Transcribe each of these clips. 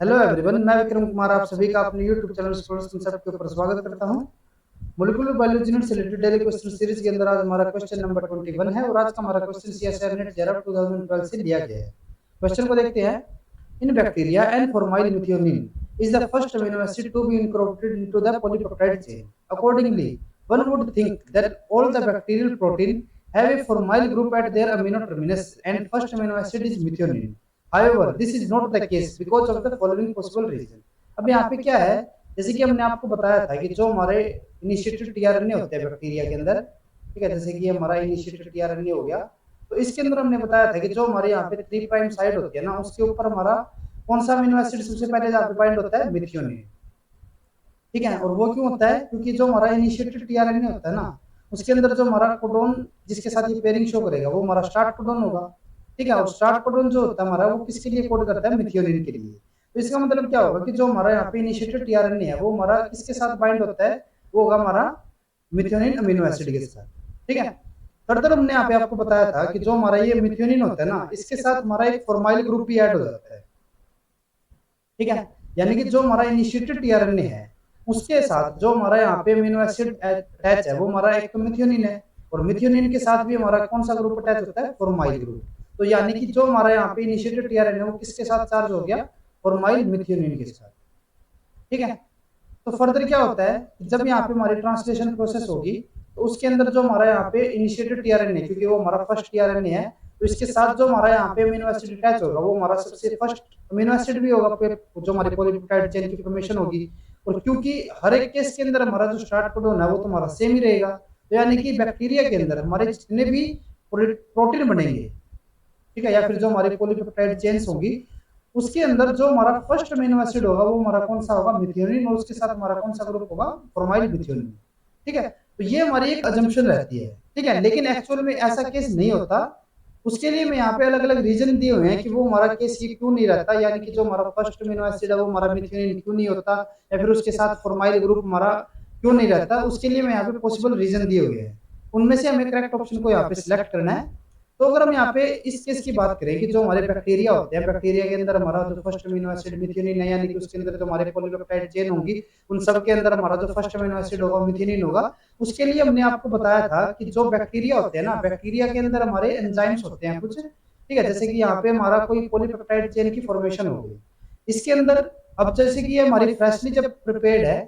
Hello everyone, मैं विक्रम कुमार आप सभी का अपने यूट्यूब चैनल स्टूडेंट्स कंसेप्ट के ऊपर स्वागत करता हूं। मॉलिक्यूलर बायोलॉजी यूनिट से रिलेटेड डेली क्वेश्चन सीरीज के अंदर आज हमारा क्वेश्चन नंबर 21 है और आज का हमारा क्वेश्चन सीएसआर नेट जेआरएफ 2012 से लिया गया है। क्वेश्चन को देखते हैं। In bacteria and formyl methionine is the first amino acid to be incorporated into the polypeptide chain. Accordingly one would think that all the bacterial protein have a formyl group at their amino terminus and first amino acid is methionine. However, this is not the case because of the following possible reason। अब यहाँ पे क्या है, जैसे कि हमने आपको बताया था कि जो हमारे इनिशिएटेड टीआरएनए होते हैं बैक्टीरिया के अंदर, ठीक है, जैसे कि हमारा इनिशिएटेड टीआरएनए हो गया, तो इसके अंदर हमने बताया था कि जो हमारे यहाँ पे 3 प्राइम साइड होती है ना, उसके ऊपर हमारा कौन सा अमीनो एसिड सबसे पहले जहाँ पे बाइंड होता है, मेथियोनिन। ठीक है, और वो क्यों होता है, क्योंकि जो हमारा इनिशिएटेड टीआरएनए होता है ना, उसके अंदर जो हमारा कोडोन जिसके साथ ये पेयरिंग शो करेगा वो हमारा स्टार्ट कोडोन होगा। ठीक है, और स्टार्ट कोडोन जो होता है हमारा वो किसके लिए कोड करता है, मेथियोनिन के लिए। तो इसका मतलब क्या होगा कि जो हमारा यहाँ पे इनिशिएटेड टीआरएनए है वो हमारा किसके साथ बाइंड होता है, वो होगा हमारा मेथियोनिन अमीनो एसिड के साथ। ठीक है, फर्दर हमने यहाँ पे आपको बताया था कि जो हमारा ये मेथियोनिन होता है ना, इसके साथ हमारा एक फॉर्माइल ग्रुप भी ऐड हो जाता है। ठीक है, यानी कि जो हमारा इनिशिएटेड टीआरएनए है उसके साथ जो हमारा यहाँ पे अमीनो एसिड अटैच है वो हमारा एक तो मेथियोनिन है, और मेथियोनिन के साथ भी हमारा कौन सा ग्रुप अटैच होता है, फॉर्माइल ग्रुप। तो यानी कि जो हमारा यहाँ पे इनिशिएटेड टीआरएनए वो किसके साथ चार्ज हो गया, फॉर्माइल मेथियोनिन के साथ। ठीक है, तो फर्दर क्या होता है, जब यहाँ पे हमारी ट्रांसलेशन प्रोसेस होगी तो उसके अंदर जो हमारा यहाँ पे इनिशिएटेड टीआरएनए, क्योंकि वो हमारा फर्स्ट टीआरएनए है, तो इसके साथ जो हमारा यहाँ पे अमीनो एसिड अटैच होगा वो हमारा सबसे फर्स्ट अमीनो एसिड भी होगा, जो हमारी पॉलीपेप्टाइड चेन की फॉर्मेशन होगी। और क्योंकि हर एक केस के अंदर हमारा जो स्टार्ट कोडोन है वो तो हमारा सेम ही रहेगा, तो यानी कि बैक्टीरिया के अंदर हमारे जितने भी प्रोटीन बनेंगे, ठीक है, या फिर जो हमारी पॉलीपेप्टाइड चेन्स होंगी, उसके अंदर जो हमारा फर्स्ट अमीनो एसिड होगा वो हमारा कौन सा होगा, मेथियोनिन, और उसके साथ हमारा कौन सा ग्रुप होगा, फॉर्माइल मेथियोनिन। ठीक है, तो ये हमारी एक अजम्पशन रहती है। ठीक है, लेकिन एक्चुअल में ऐसा केस नहीं होता। उसके लिए मैं यहाँ पे अलग अलग रीजन दिए हुए हैं कि वो हमारा केस ये क्यों नहीं रहता, यानी कि जो हमारा फर्स्ट अमीनो एसिड है वो हमारा मेथियोनिन क्यों नहीं होता, या फिर उसके साथ फॉर्माइल ग्रुप हमारा क्यों नहीं रहता। उसके लिए मैं यहाँ पे पॉसिबल रीजन दिए हुए हैं, उनमें से हमें करेक्ट ऑप्शन को यहाँ पे सिलेक्ट करना है। तो अगर हम यहाँ पे इस केस की बात करें कि जो हमारे बैक्टीरिया होते हैं, बैक्टीरिया के अंदर हमारा जो फर्स्ट अमीनो एसिड मेथियोनिन है, यानी कि उसके अंदर जो हमारे पॉलीपेप्टाइड चेन होंगी उन सब के अंदर हमारा जो फर्स्ट अमीनो एसिड होगा मेथियोनिन होगा। उसके लिए हमने आपको बताया था कि जो बैक्टीरिया होते हैं ना, बैक्टीरिया के अंदर हमारे एंजाइम्स होते हैं कुछ। ठीक है, जैसे कि यहाँ पे हमारा कोई पॉलीपेप्टाइड चेन की फॉर्मेशन हो गई इसके अंदर। अब जैसे कि ये हमारी फ्रेशली जब प्रिपेयर्ड है,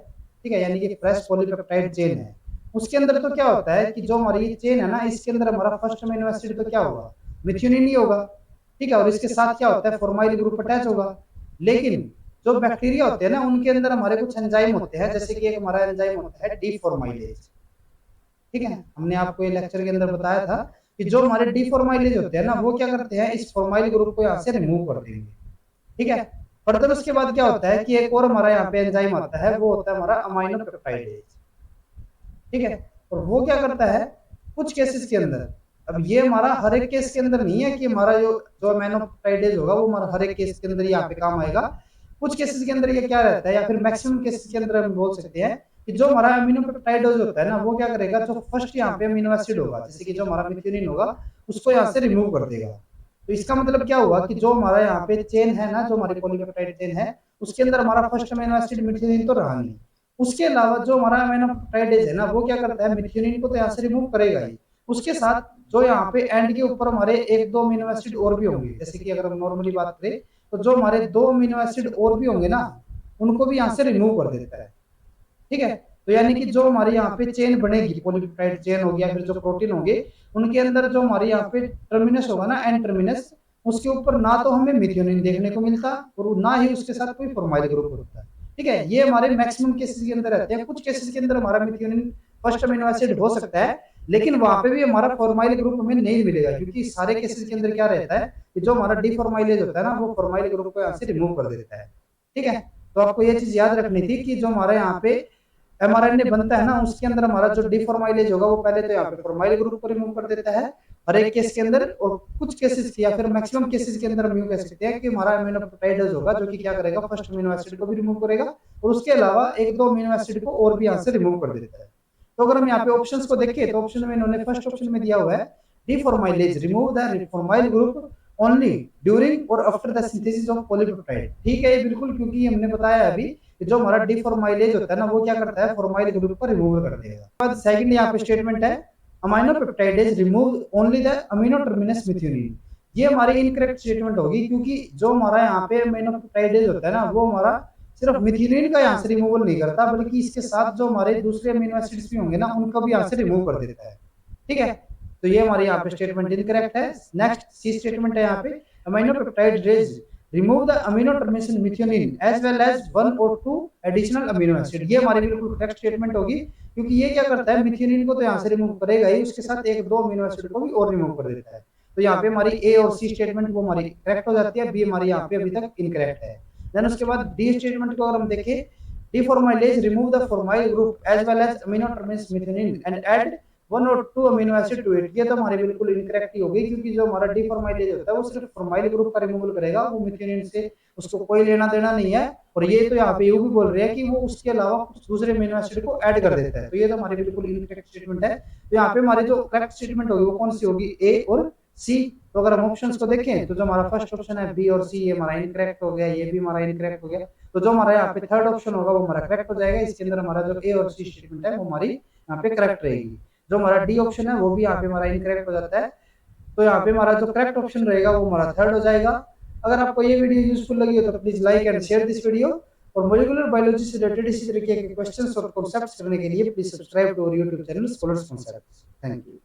ठीक है, यानी कि फ्रेश पॉलीपेप्टाइड चेन है, उसके अंदर तो क्या होता है कि जो हमारी चेन है ना, इसके अंदर हमारा फर्स्ट अमीनो एसिड तो क्या होगा, मेथियोनिन ही होगा। ठीक है, और इसके साथ क्या होता है, फॉर्माइल ग्रुप अटैच होगा। लेकिन जो बैक्टीरिया होते हैं ना, उनके अंदर हमारे कुछ एंजाइम होते हैं, जैसे कि एक हमारा एंजाइम होता है डीफॉर्माइलेज। ठीक है, हमने आपको ये लेक्चर के अंदर बताया था कि जो हमारे डीफॉर्माइलेज होते हैं ना, वो क्या करते हैं, इस फॉर्माइल ग्रुप को यहाँ से रिमूव कर देंगे। ठीक है, फर्दर उसके बाद क्या होता है कि एक और हमारा यहाँ पे एंजाइम आता है, वो होता है हमारा अमाइनो पेप्टाइडेज। ठीक है, और वो क्या करता है कुछ केसेस के अंदर, अब ये हमारा हर एक केस के अंदर नहीं है कि हमारा जो जो अमीनो पेप्टाइडेज होगा वो हमारा हर एक केस के अंदर यहाँ पे काम आएगा। कुछ केसेस के अंदर ये क्या रहता है, या फिर मैक्सिमम केसेस के अंदर हम बोल सकते हैं कि जो हमारा अमीनो पेप्टाइडेज होता है ना, वो क्या करेगा, जो फर्स्ट यहाँ पे अमीनो एसिड होगा, जैसे कि जो हमारा मेथियोनिन होगा, उसको यहाँ से रिमूव कर देगा। तो इसका मतलब क्या हुआ कि जो हमारा यहाँ पे चेन है ना, जो हमारी पॉलीपेप्टाइड चेन है, उसके अंदर हमारा फर्स्ट अमीनो एसिड मेथियोनिन तो रहा नहीं। उसके अलावा जो हमारा अमीनो पेप्टाइडेज है ना, वो क्या करता है, मेथियोनिन को तो यहाँ से रिमूव करेगा ही, उसके साथ जो यहाँ पे एंड के ऊपर हमारे एक दो अमीनो एसिड और भी होंगे, जैसे कि अगर हम नॉर्मली बात करें तो जो हमारे दो अमीनो एसिड और भी होंगे ना, उनको भी यहाँ से रिमूव कर देता है। ठीक है, तो यानी कि जो हमारे यहाँ पे चेन बनेगी, पॉलीपेप्टाइड चेन होगी या फिर जो प्रोटीन होंगे, उनके अंदर जो हमारे यहाँ पे टर्मिनस होगा ना, एंड टर्मिनस, उसके ऊपर ना तो हमें मेथियोनिन देखने को मिलता और ना ही उसके साथ कोई फॉर्माइल ग्रुप होता है। ठीक है, ये हमारे मैक्सिमम केसेस के अंदर रहते हैं। कुछ केसेस के अंदर हमारा मेथियोनिन फर्स्ट अमीनो एसिड हो सकता है, लेकिन वहां पे भी हमारा फॉर्माइल ग्रुप हमें नहीं मिलेगा, क्योंकि सारे केसेस के अंदर क्या रहता है कि जो हमारा डीफॉर्माइलेज होता है ना, वो फॉर्माइल ग्रुप को यहाँ से रिमूव कर देता है। ठीक है, तो आपको ये चीज याद रखनी थी कि जो हमारे यहाँ पे एमआरएनए बनता है ना, उसके अंदर हमारा जो डीफॉर्माइलेज होगा वो पहले तो यहाँ पे फॉर्माइल ग्रुप को रिमूव कर देता है हर एक केस के अंदर, और कुछ केसेस या फिर मैक्सिमम केसेस के अंदर हम यूं कह सकते हैं कि हमारा अमीनो पेप्टाइडेज होगा जो कि क्या करेगा, फर्स्ट अमीनो एसिड को भी रिमूव करेगा, और उसके अलावा एक दो अमीनो एसिड को और भी यहाँ से रिमूव कर देता है। तो अगर हम यहाँ पे ऑप्शंस को देखें तो ऑप्शन में इन्होंने फर्स्ट ऑप्शन में दिया हुआ है deformylase remove the formyl group only during और after the synthesis of polypeptide. ठीक है, ये बिल्कुल, क्योंकि हमने बताया अभी कि जो हमारा डिफॉर्माइलेज होता है ना, वो क्या करता है, फॉर्माइल ग्रुप को रिमूव कर देगा। बाद सेकंड यहाँ पे स्टेटमेंट है, amino peptidase remove only the amino terminus methionine. ये हमारी इनकरेक्ट स्टेटमेंट होगी, क्योंकि जो हमारा यहाँ पे अमीनो पेप्टाइडेज होता है ना, वो हमारा सिर्फ मिथिलीन का यहाँ से रिमूवल नहीं करता, बल्कि इसके साथ जो हमारे दूसरे अमीनो एसिड्स भी होंगे ना, उनको भी यहाँ से रिमूव कर देता है। ठीक है, तो ये हमारे यहाँ पे स्टेटमेंट इनकरेक्ट है। नेक्स्ट सी स्टेटमेंट है यहाँ पे, amino peptidase remove the amino termination methionine as well as 1 और 2 एडिशनल अमीनो एसिड। ये हमारी बिल्कुल करेक्ट स्टेटमेंट होगी, क्योंकि ये क्या करता है, मिथ्योनिन को तो यहाँ से रिमूव करेगा ही, उसके साथ एक दो अमीनो एसिड को भी और रिमूव कर देता है। तो यहाँ पे हमारी ए और सी स्टेटमेंट वो हमारी करेक्ट हो जाती है, बी हमारी यहाँ पे अभी तक इनकरेक्ट है। देन उसके बाद डी स्टेटमेंट को अगर हम देखें, deformylase remove the formyl group as well as amino terminus methionine and add 1 और 2 अमीनो एसिड टू इट। ये तो हमारी बिल्कुल इनकरेक्ट ही होगी, क्योंकि जो हमारा डिफॉर्माइलेज होता है वो सिर्फ फॉर्माइल ग्रुप का रिमूवल करेगा, वो मिथ्योनिन से उसको कोई लेना देना नहीं है। और ये तो यहाँ पे ये भी बोल रहे हैं कि वो उसके अलावा कुछ दूसरे अमीनो एसिड को ऐड कर देता है, तो ये तो हमारी बिल्कुल इनकरेक्ट स्टेटमेंट है। तो यहाँ पे हमारी जो करेक्ट स्टेटमेंट होगी वो कौन सी होगी, ए और सी। तो अगर हम ऑप्शंस को देखें तो जो हमारा फर्स्ट ऑप्शन है बी और सी, ये हमारा इनकरेक्ट हो गया, ये भी हमारा इनकरेक्ट हो गया। तो जो हमारा यहाँ पे थर्ड ऑप्शन होगा वो हमारा करेक्ट हो जाएगा। इसके अंदर हमारा जो ए और सी स्टेटमेंट है वो हमारी यहाँ पे करेक्ट रहेगी। जो हमारा डी ऑप्शन है वो भी यहाँ पे हमारा इनकरेक्ट हो जाता है। तो यहाँ पे हमारा जो करेक्ट ऑप्शन रहेगा वो हमारा थर्ड हो जाएगा। अगर आपको ये वीडियो यूजफुल लगी हो तो please like and share this video. और मॉलिक्यूलर बायोलॉजी से रिलेटेड इसी तरीके के क्वेश्चंस और कॉन्सेप्ट्स करने के लिए please subscribe to our YouTube channel Scholars Concepts. Thank you.